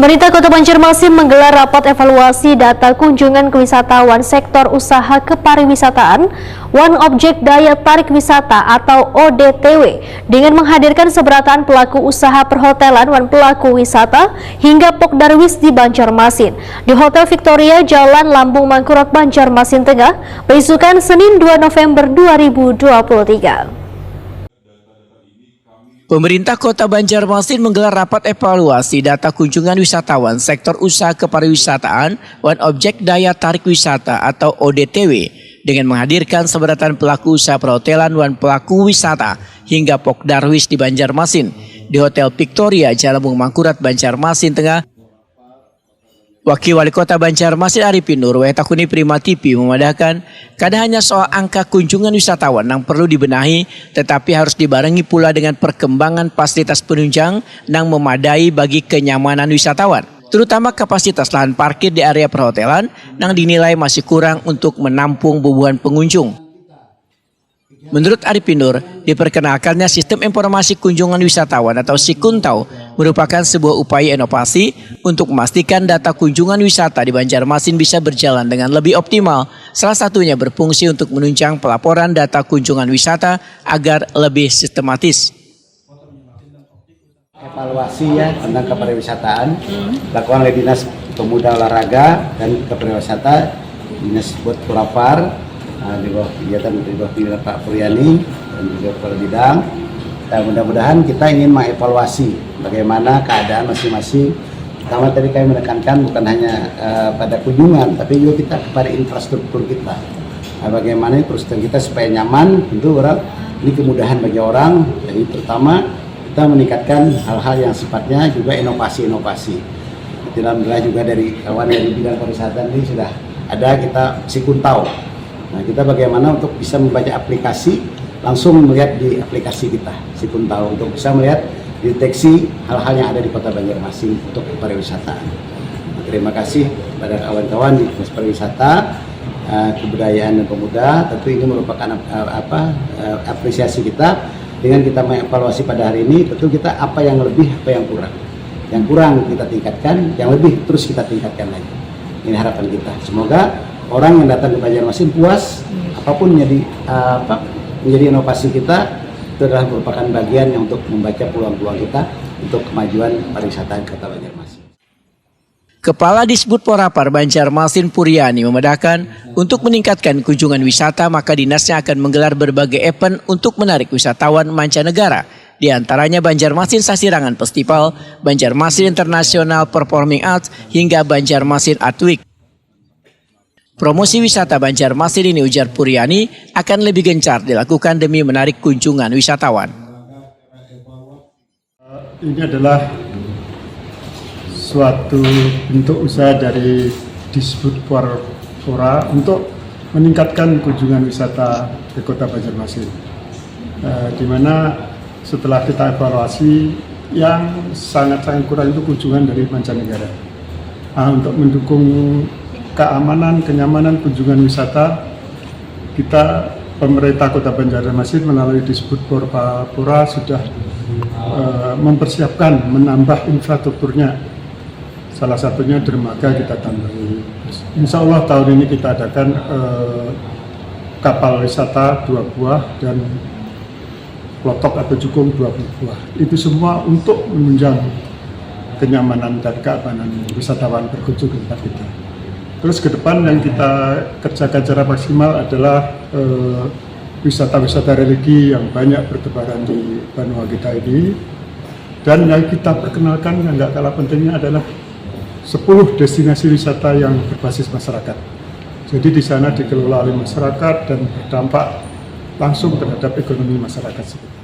Pemerintah Kota Banjarmasin menggelar rapat evaluasi data kunjungan wisatawan sektor usaha kepariwisataan One Objek Daya Tarik Wisata atau ODTW dengan menghadirkan seberatan pelaku usaha perhotelan dan pelaku wisata hingga Pokdarwis di Banjarmasin di Hotel Victoria Jalan Lambung Mangkurat Banjarmasin Tengah beisukan Senin 2 November 2023. Pemerintah Kota Banjarmasin menggelar rapat evaluasi data kunjungan wisatawan sektor usaha kepariwisataan One Objek Daya Tarik Wisata atau ODTW dengan menghadirkan seberatan pelaku usaha perhotelan dan pelaku wisata hingga Pokdarwis di Banjarmasin di Hotel Victoria Jalan Lambung Mangkurat Banjarmasin Tengah. Wakil Wali Kota Banjarmasin Arifin Nur Wetakuni Prima TV memadahkan kadang hanya soal angka kunjungan wisatawan yang perlu dibenahi, tetapi harus dibarengi pula dengan perkembangan fasilitas penunjang yang memadai bagi kenyamanan wisatawan, terutama kapasitas lahan parkir di area perhotelan yang dinilai masih kurang untuk menampung bubuhan pengunjung. Menurut Arifin Nur, diperkenalkannya sistem informasi kunjungan wisatawan atau Sikuntau merupakan sebuah upaya inovasi untuk memastikan data kunjungan wisata di Banjarmasin bisa berjalan dengan lebih optimal. Salah satunya berfungsi untuk menunjang pelaporan data kunjungan wisata agar lebih sistematis. Evaluasi ya tentang kepariwisataan dilakukan oleh Dinas Pemuda Olahraga dan Kepariwisata, Dinas Buat Purapar, di bawah kegiatan di bawah pimpinan Pak Puryani dan juga kepala bidang. Mudah-mudahan kita ingin mengevaluasi bagaimana keadaan masing-masing. Pertama tadi kami menekankan bukan hanya pada kunjungan, tapi juga kita kepada infrastruktur kita. Bagaimana infrastruktur kita supaya nyaman, tentu orang ini kemudahan bagi orang. Jadi terutama kita meningkatkan hal-hal yang sifatnya juga inovasi-inovasi. Alhamdulillah juga dari kawan dari bidang pariwisata ini sudah ada kita Sikuntau. Nah, kita bagaimana untuk bisa membaca aplikasi, langsung melihat di aplikasi kita, Sikuntau, untuk bisa melihat deteksi hal-hal yang ada di Kota Banjarmasin untuk pariwisataan. Nah, terima kasih pada kawan-kawan di Dinas Pariwisata, Kebudayaan dan Pemuda. Tentu ini merupakan apresiasi kita dengan kita mengevaluasi pada hari ini. Tentu kita apa yang lebih, apa yang kurang. Yang kurang kita tingkatkan, yang lebih terus kita tingkatkan lagi. Ini harapan kita. Semoga orang yang datang ke Banjarmasin puas, apapun menjadi inovasi kita, itu adalah merupakan bagian yang untuk membaca peluang-peluang kita untuk kemajuan pariwisata Kota Banjarmasin. Kepala Disbud Porapar Banjarmasin Puryani memedahkan untuk meningkatkan kunjungan wisata maka dinasnya akan menggelar berbagai event untuk menarik wisatawan mancanegara. Di antaranya Banjarmasin Sasirangan Festival, Banjarmasin International Performing Arts hingga Banjarmasin Art Week. Promosi wisata Banjarmasin ini, ujar Puryani, akan lebih gencar dilakukan demi menarik kunjungan wisatawan. Ini adalah suatu bentuk usaha dari Disbud Pora untuk meningkatkan kunjungan wisata ke Kota Banjarmasin. Di mana setelah kita evaluasi yang sangat-sangat kurang itu kunjungan dari mancanegara. Untuk mendukung keamanan, kenyamanan kunjungan wisata, kita pemerintah Kota Banjarmasin melalui Disbud Pora sudah mempersiapkan menambah infrastrukturnya. Salah satunya dermaga kita tambahi. Insya Allah tahun ini kita adakan kapal wisata 2 buah dan klotok atau jukung 20 buah. Itu semua untuk menunjang kenyamanan dan keamanan wisatawan berkunjung ke tempat kita. Terus ke depan yang kita kerjakan secara maksimal adalah wisata-wisata religi yang banyak bertebaran di benua kita ini. Dan yang kita perkenalkan yang nggak kalah pentingnya adalah 10 destinasi wisata yang berbasis masyarakat. Jadi di sana dikelola oleh masyarakat dan berdampak langsung terhadap ekonomi masyarakat sekitar.